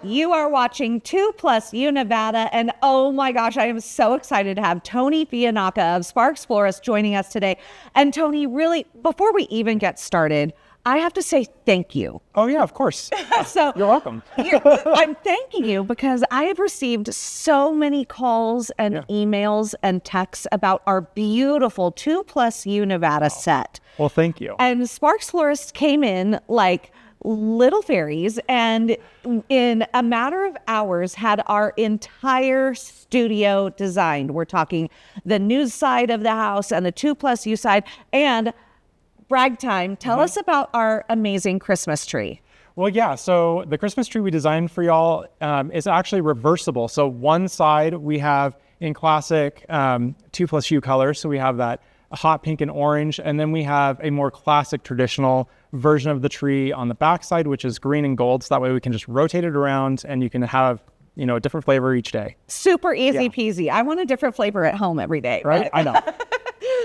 You are watching 2+U Nevada, and oh my gosh, I am so excited to have Tony Fianacca of Sparks Florist joining us today. And Tony, really, before we even get started, I have to say thank you. Oh yeah, of course. So You're welcome. I'm thanking you because I have received so many calls and emails and texts about our beautiful 2+U Nevada set. Well, thank you. And Sparks Florist came in like little fairies and in a matter of hours had our entire studio designed. We're talking the news side of the house and the 2+U side. And brag time, tell us about our amazing Christmas tree. Well, yeah, so the Christmas tree we designed for y'all is actually reversible. So one side we have in classic 2+U colors. So we have that hot pink and orange, and then we have a more classic traditional version of the tree on the back side, which is green and gold. So that way we can just rotate it around and you can have, you know, a different flavor each day. Super easy peasy. I want a different flavor at home every day. Right? I know.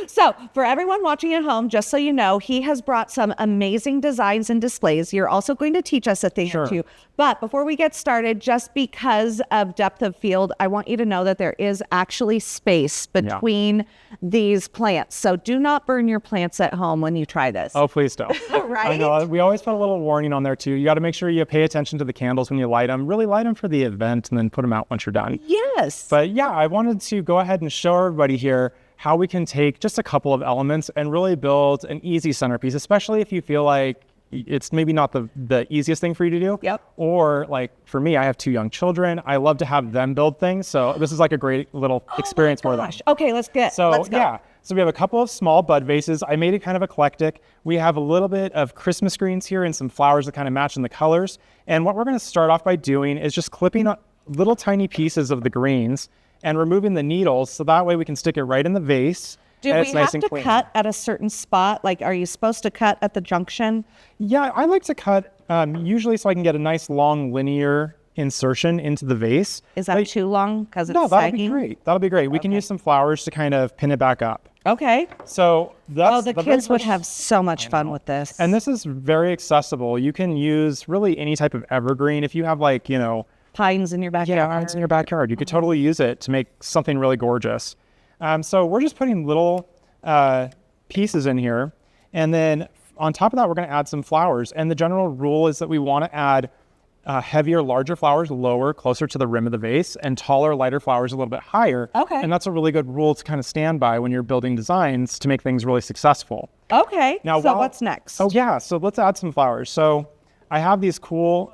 So for everyone watching at home, just so you know, he has brought some amazing designs and displays. You're also going to teach us a thing or two. But before we get started, just because of depth of field, I want you to know that there is actually space between these plants. So do not burn your plants at home when you try this. Oh, please don't. Right? I know. We always put a little warning on there too. You got to make sure you pay attention to the candles when you light them. Really light them for the event and then put them out once you're done. Yes. But yeah, I wanted to go ahead and show everybody here how we can take just a couple of elements and really build an easy centerpiece, especially if you feel like it's maybe not the easiest thing for you to do. Yep. Or like for me, I have 2 young children. I love to have them build things. So this is like a great little experience for them. Okay, let's go. So we have a couple of small bud vases. I made it kind of eclectic. We have a little bit of Christmas greens here and some flowers that kind of match in the colors. And what we're going to start off by doing is just clipping up little tiny pieces of the greens and removing the needles, so that way we can stick it right in the vase. Do we have to cut at a certain spot? Like, are you supposed to cut at the junction? Yeah, I like to cut usually so I can get a nice long linear insertion into the vase. Is that too long? Because it's No, that'll sagging? be great. That'll be great. We can use some flowers to kind of pin it back up. Okay. So that's the kids would have so much fun with this. And this is very accessible. You can use really any type of evergreen. If you have like, you know, pines in your backyard. Yeah, pines in your backyard. You could totally use it to make something really gorgeous. So we're just putting little pieces in here. And then on top of that, we're going to add some flowers. And the general rule is that we want to add heavier, larger flowers lower, closer to the rim of the vase, and taller, lighter flowers a little bit higher. Okay. And that's a really good rule to kind of stand by when you're building designs to make things really successful. Okay. Now, so what's next? Oh, yeah. So let's add some flowers. So I have these cool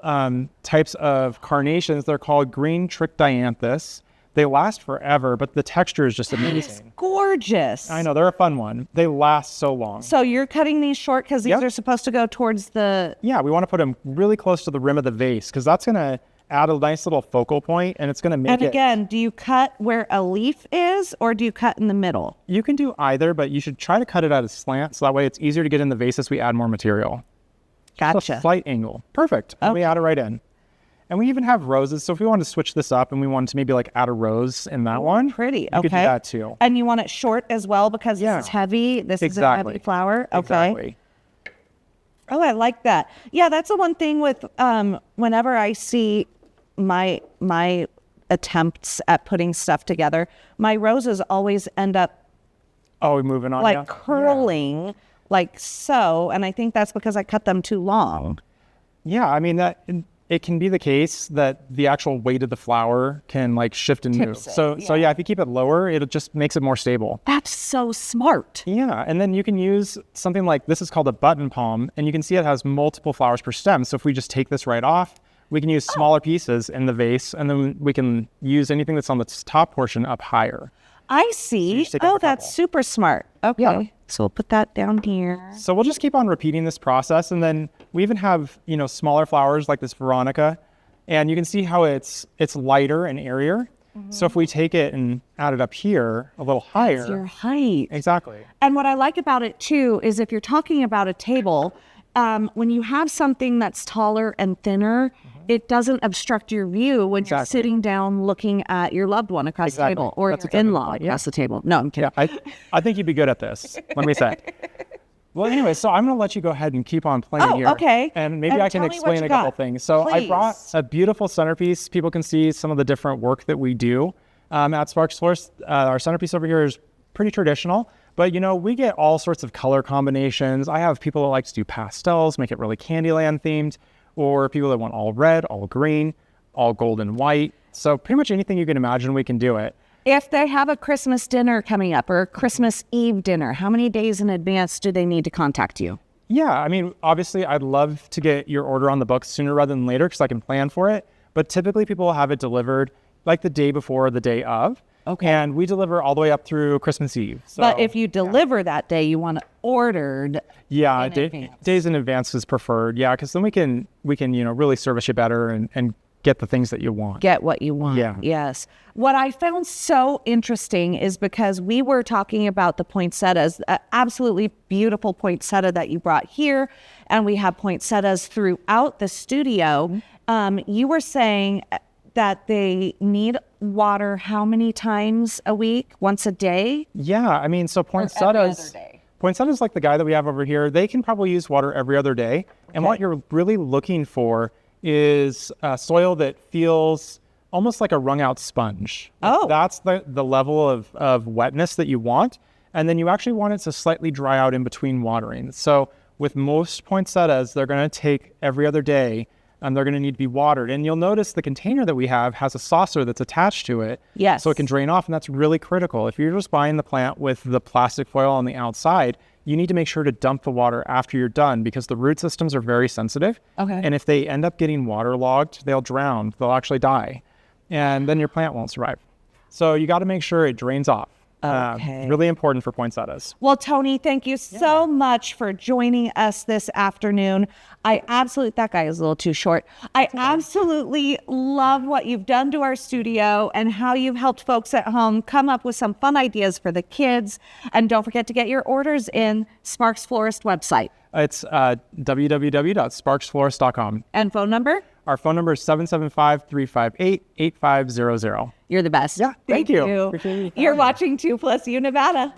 types of carnations. They're called green trichdianthus. They last forever, but the texture is just amazing. It's gorgeous. I know, they're a fun one. They last so long. So you're cutting these short because these are supposed to go towards the... Yeah, we want to put them really close to the rim of the vase because that's going to add a nice little focal point and it's going to make And again, do you cut where a leaf is or do you cut in the middle? You can do either, but you should try to cut it at a slant so that way it's easier to get in the vase as we add more material. Gotcha. A slight angle. Perfect. Okay. We add it right in. And we even have roses. So if we wanted to switch this up and we wanted to maybe like add a rose in that one. Pretty. You could do that too. And you want it short as well because this is heavy. This is a heavy flower. Okay. Exactly. Oh, I like that. Yeah, that's the one thing with whenever I see my attempts at putting stuff together, my roses always end up moving on. Like curling. Like so, and I think that's because I cut them too long. Yeah, I mean it can be the case that the actual weight of the flower can like shift and move. So yeah, if you keep it lower, it just makes it more stable. That's so smart. Yeah, and then you can use something like this is called a button palm, and you can see it has multiple flowers per stem. So if we just take this right off, we can use smaller pieces in the vase, and then we can use anything that's on the top portion up higher. I see. So that's super smart. Okay. Yeah. So we'll put that down here. So we'll just keep on repeating this process. And then we even have, you know, smaller flowers like this Veronica. And you can see how it's lighter and airier. Mm-hmm. So if we take it and add it up here a little higher. That's your height. Exactly. And what I like about it too is if you're talking about a table, when you have something that's taller and thinner, it doesn't obstruct your view when you're sitting down looking at your loved one across the table or your in-law across the table. No, I'm kidding. Yeah, I think you'd be good at this. Let me say. Well, anyway, so I'm going to let you go ahead and keep on playing here. Okay. And maybe And I can tell me what explain you a couple got. things. So I brought Please. a beautiful centerpiece. People can see some of the different work that we do at Sparks Florist. Our centerpiece over here is pretty traditional, but we get all sorts of color combinations. I have people that like to do pastels, make it really Candyland themed, or people that want all red, all green, all gold and white. So pretty much anything you can imagine, we can do it. If they have a Christmas dinner coming up or a Christmas Eve dinner, how many days in advance do they need to contact you? Yeah, I mean, obviously, I'd love to get your order on the books sooner rather than later because I can plan for it. But typically, people will have it delivered like the day before or the day of. Okay. And we deliver all the way up through Christmas Eve. So, But if you deliver that day, you want it ordered. yeah, in advance. days in advance is preferred. Yeah, because then we can really service you better and get the things that you want. Get what you want. Yeah. Yes. What I found so interesting is because we were talking about the poinsettias, absolutely beautiful poinsettia that you brought here, and we have poinsettias throughout the studio. You were saying that they need water how many times a week? Once a day? Yeah, I mean, so every poinsettias. other day? Poinsettias, like the guy that we have over here, they can probably use water every other day. And what you're really looking for is soil that feels almost like a wrung out sponge. Oh. That's the level of wetness that you want. And then you actually want it to slightly dry out in between watering. So with most poinsettias, they're going to take every other day and they're going to need to be watered. And you'll notice the container that we have has a saucer that's attached to it. Yes. So it can drain off, and that's really critical. If you're just buying the plant with the plastic foil on the outside, you need to make sure to dump the water after you're done because the root systems are very sensitive. Okay. And if they end up getting waterlogged, they'll drown. They'll actually die. And then your plant won't survive. So you got to make sure it drains off. Okay. Really important for poinsettias. Well, Tony, thank you so much for joining us this afternoon. That guy is a little too short. I absolutely love what you've done to our studio and how you've helped folks at home come up with some fun ideas for the kids. And don't forget to get your orders in Sparks Florist website. It's www.sparksflorist.com. And phone number? Our phone number is 775-358-8500. You're the best. Yeah, thank you. Appreciate you. You're watching 2 Plus U Nevada.